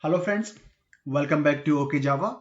Hello friends, welcome back to OK Java.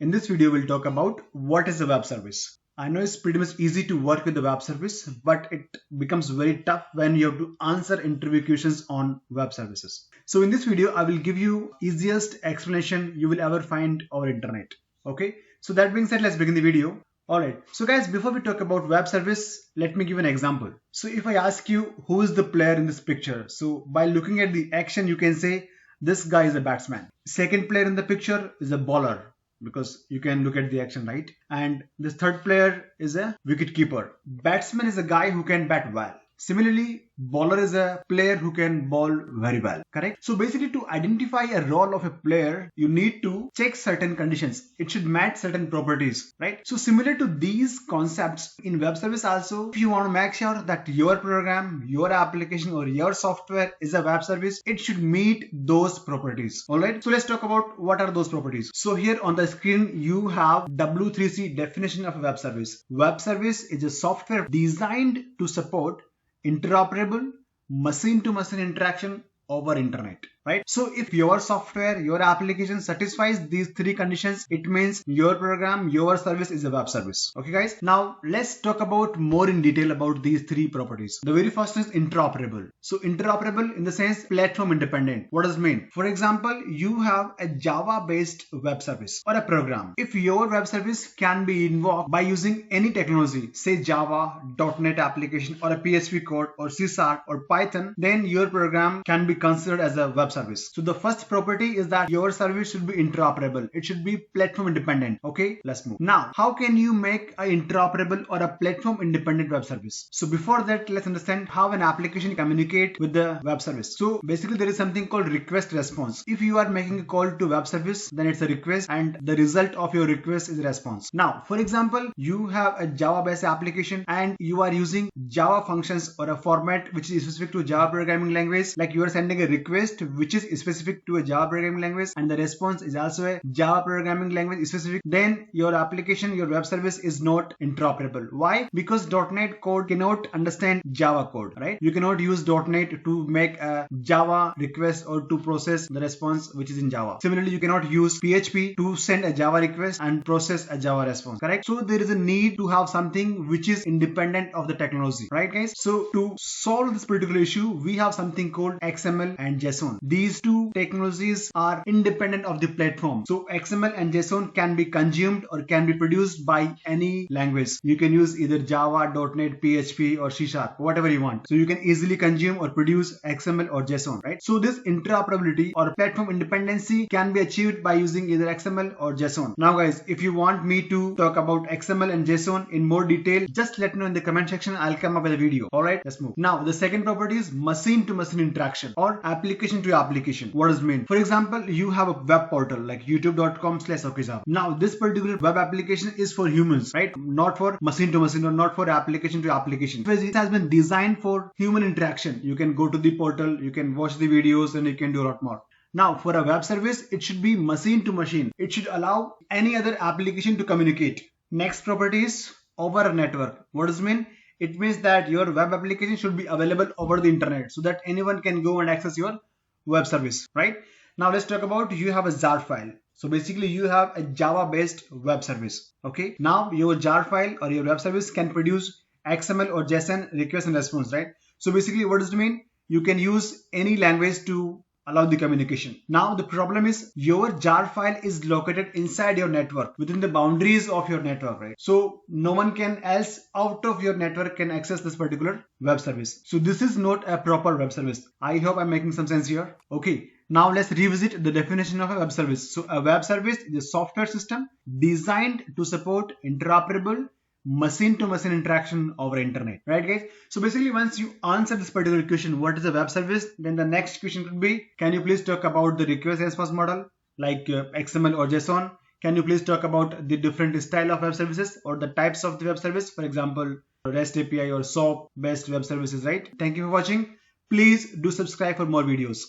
In this video, we'll talk about what is a web service. I know it's pretty much easy to work with the web service, but it becomes very tough when you have to answer interview questions on web services. So in this video, I will give you easiest explanation you will ever find over internet. Okay, so that being said, let's begin the video. Alright, so guys, before we talk about web service, let me give an example. So if I ask you who is the player in this picture, so by looking at the action, you can say this guy is a batsman. Second player in the picture is a bowler because you can look at the action, right? And this third player is a wicket keeper. Batsman is a guy who can bat well. Similarly, bowler is a player who can bowl very well, correct? So basically to identify a role of a player, you need to check certain conditions. It should match certain properties, right? So similar to these concepts in web service also, if you want to make sure that your program, your application or your software is a web service, it should meet those properties. Alright, so let's talk about what are those properties. So here on the screen, you have W3C definition of a web service. Web service is a software designed to support interoperable machine-to-machine interaction over internet, right? So if your software, your application satisfies these three conditions, it means your program, your service is a web service. Okay guys, now let's talk about more in detail about these three properties. The very first is interoperable. So interoperable in the sense platform independent. What does it mean? For example, you have a Java based web service or a program. If your web service can be invoked by using any technology, say Java, .NET application or a PHP code or C# or Python, then your program can be considered as a web service. So the first property is that your service should be interoperable. It should be platform independent. Okay, let's move. Now, how can you make an interoperable or a platform independent web service? So before that, let's understand how an application communicate with the web service. So basically there is something called request response. If you are making a call to web service, then it's a request and the result of your request is a response. Now, for example, you have a Java based application and you are using Java functions or a format which is specific to Java programming language, like you are sending a request which is specific to a Java programming language and the response is also a Java programming language specific, then your application, your web service is not interoperable. Why? Because .NET code cannot understand Java code, right? You cannot use .NET to make a Java request or to process the response which is in Java. Similarly, you cannot use PHP to send a Java request and process a Java response, correct? So there is a need to have something which is independent of the technology, right guys? So to solve this particular issue, we have something called XML and JSON. These two technologies are independent of the platform. So XML and JSON can be consumed or can be produced by any language. You can use either Java, .NET, PHP or C#, whatever you want. So you can easily consume or produce XML or JSON, right? So this interoperability or platform independency can be achieved by using either XML or JSON. Now guys, if you want me to talk about XML and JSON in more detail, just let me know in the comment section. I'll come up with a video. Alright, let's move. Now the second property is machine-to-machine interaction or application to application. What does it mean? For example, you have a web portal like youtube.com/okjava. Now this particular web application is for humans, right? Not for machine to machine or not for application to application. It has been designed for human interaction. You can go to the portal, you can watch the videos and you can do a lot more. Now for a web service, it should be machine to machine. It should allow any other application to communicate. Next property is over a network. What does it mean? It means that your web application should be available over the internet so that anyone can go and access your web service, right? Now let's talk about you have a jar file. So basically you have a Java based web service. Okay. Now your jar file or your web service can produce XML or JSON request and response, right? So basically what does it mean? You can use any language to allow the communication. Now the problem is your jar file is located inside your network within the boundaries of your network, right? So no one can else out of your network can access this particular web service. So this is not a proper web service. I hope I'm making some sense here. Okay. Now let's revisit the definition of a web service. So a web service is a software system designed to support interoperable machine-to-machine interaction over internet, right guys? So basically once you answer this particular question, what is a web service, then the next question could be, can you please talk about the request response model like XML or JSON? Can you please talk about the different style of web services or the types of the web service, for example REST API or SOAP based web services, right? Thank you for watching. Please do subscribe for more videos.